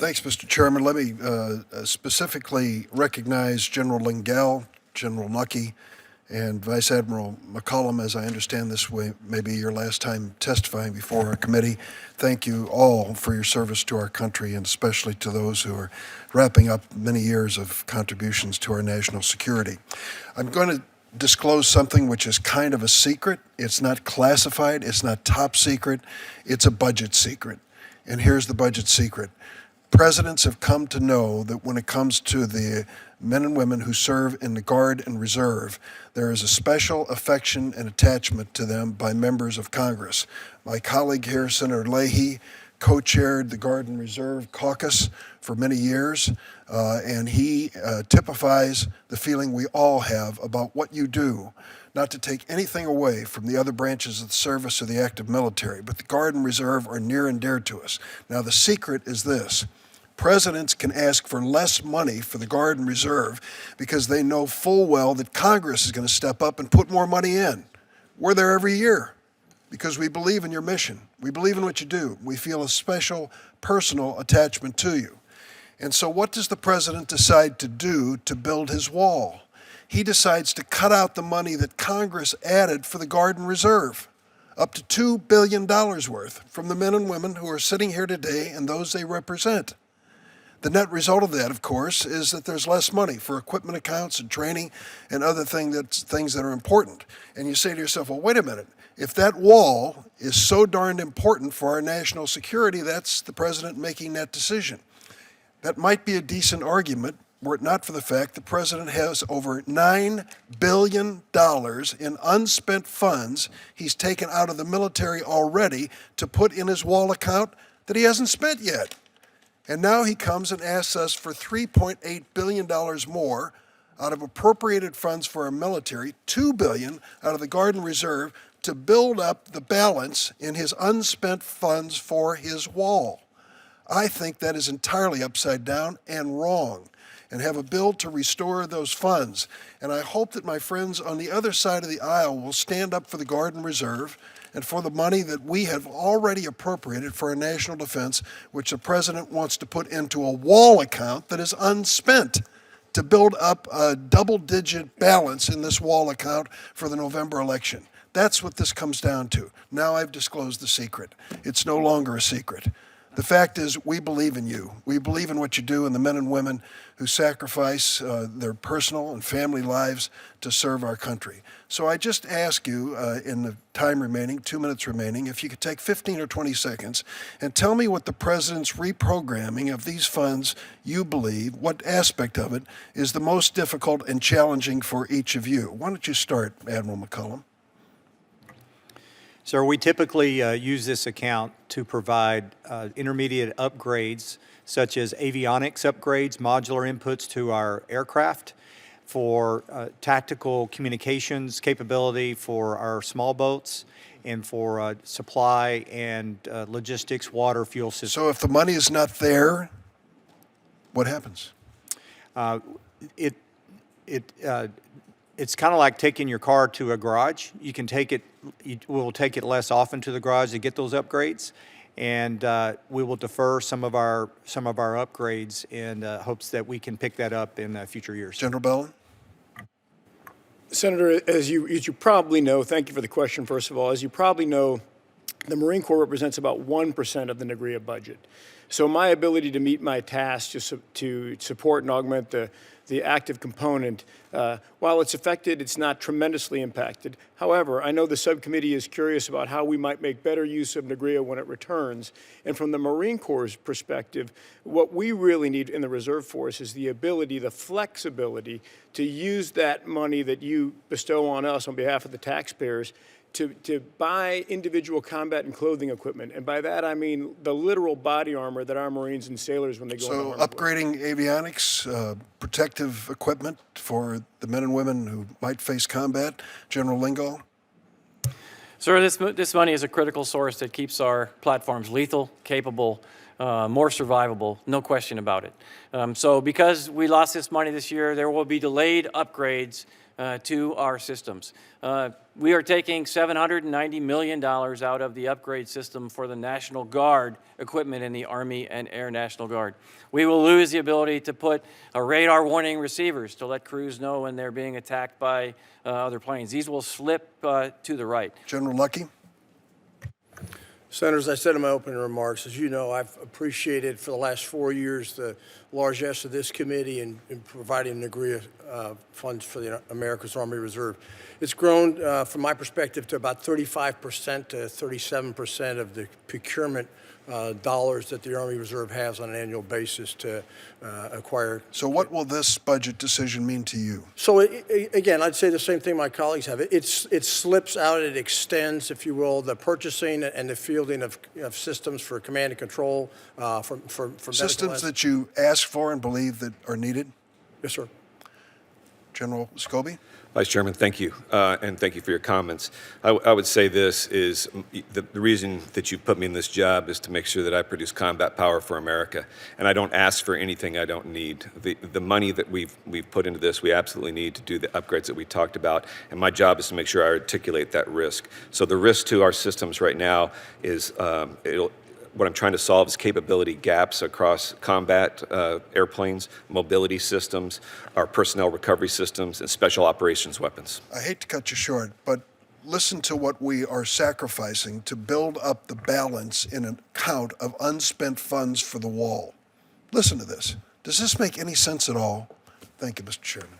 Thanks, Mr. Chairman. Let me specifically recognize General Lingell, General Nucky, and Vice Admiral McCollum. As I understand, this may be your last time testifying before our committee. Thank you all for your service to our country, and especially to those who are wrapping up many years of contributions to our national security. I'm going to disclose something which is kind of a secret. It's not classified. It's not top secret. It's a budget secret. And here's the budget secret. Presidents have come to know that when it comes to the men and women who serve in the Guard and Reserve, there is a special affection and attachment to them by members of Congress. My colleague here, Senator Leahy, co-chaired the Guard and Reserve Caucus for many years, and he typifies the feeling we all have about what you do. Not to take anything away from the other branches of the service or the active military, but the Guard and Reserve are near and dear to us. Now, the secret is this. Presidents can ask for less money for the Guard and Reserve because they know full well that Congress is going to step up and put more money in. We're there every year because we believe in your mission. We believe in what you do. We feel a special personal attachment to you. And so what does the president decide to do to build his wall? He decides to cut out the money that Congress added for the Guard and Reserve, up to $2 billion worth, from the men and women who are sitting here today and those they represent. The net result of that, of course, is that there's less money for equipment accounts and training and other things that are important. And you say to yourself, well, wait a minute. If that wall is so darned important for our national security, that's the president making that decision. That might be a decent argument, were it not for the fact the president has over $9 billion in unspent funds he's taken out of the military already to put in his wall account that he hasn't spent yet. And now he comes and asks us for $3.8 billion more out of appropriated funds for our military, $2 billion out of the Guard and Reserve, to build up the balance in his unspent funds for his wall. I think that is entirely upside down and wrong, and have a bill to restore those funds. And I hope that my friends on the other side of the aisle will stand up for the Guard and Reserve and for the money that we have already appropriated for our national defense, which the president wants to put into a wall account that is unspent, to build up a double-digit balance in this wall account for the November election. That's what this comes down to. Now I've disclosed the secret. It's no longer a secret. The fact is, we believe in you. We believe in what you do and the men and women who sacrifice their personal and family lives to serve our country. So I just ask you, in the time remaining, 2 minutes remaining, if you could take 15 or 20 seconds and tell me what the president's reprogramming of these funds you believe, what aspect of it is the most difficult and challenging for each of you. Why don't you start, Admiral McCollum? Sir, we typically use this account to provide intermediate upgrades, such as avionics upgrades, modular inputs to our aircraft, for tactical communications capability for our small boats, and for supply and logistics, water, fuel systems. So if the money is not there, what happens? It's kind of like taking your car to a garage. You can take it, we'll take it less often to the garage to get those upgrades, and we will defer some of our upgrades in hopes that we can pick that up in future years. General Bellin? Senator, as you probably know, thank you for the question, first of all. As you probably know, the Marine Corps represents about 1% of the NGREA budget. So my ability to meet my task to support and augment the active component, while it's affected, it's not tremendously impacted. However, I know the subcommittee is curious about how we might make better use of NGREA when it returns. And from the Marine Corps' perspective, what we really need in the Reserve Force is the ability, the flexibility to use that money that you bestow on us on behalf of the taxpayers to buy individual combat and clothing equipment. And by that, I mean the literal body armor that our Marines and sailors, when they go So upgrading avionics, protective equipment for the men and women who might face combat. General Lingell? Sir, this money is a critical source that keeps our platforms lethal, capable, more survivable, no question about it. So because we lost this money this year, there will be delayed upgrades to our systems. We are taking $790 million out of the upgrade system for the National Guard equipment in the Army and Air National Guard. We will lose the ability to put radar warning receivers to let crews know when they're being attacked by other planes. These will slip to the right. General Lucky? Senators, I said in my opening remarks, as you know, I've appreciated for the last 4 years the largesse of this committee in providing a degree of funds for the America's Army Reserve. It's grown, from my perspective, to about 35% to 37% of the procurement dollars that the Army Reserve has on an annual basis to acquire. So what will this budget decision mean to you? So again, I'd say the same thing my colleagues have. It slips out, it extends, if you will, the purchasing and the fielding of systems for command and control for Systems that you ask for and believe that are needed? Yes, sir. General Scobie? Vice Chairman, thank you, and thank you for your comments. I would say this is the reason that you put me in this job is to make sure that I produce combat power for America, and I don't ask for anything I don't need. The money that we've put into this, we absolutely need to do the upgrades that we talked about, and my job is to make sure I articulate that risk. So the risk to our systems right now is what I'm trying to solve is capability gaps across combat airplanes, mobility systems, our personnel recovery systems, and special operations weapons. I hate to cut you short, but listen to what we are sacrificing to build up the balance in an account of unspent funds for the wall. Listen to this. Does this make any sense at all? Thank you, Mr. Chairman.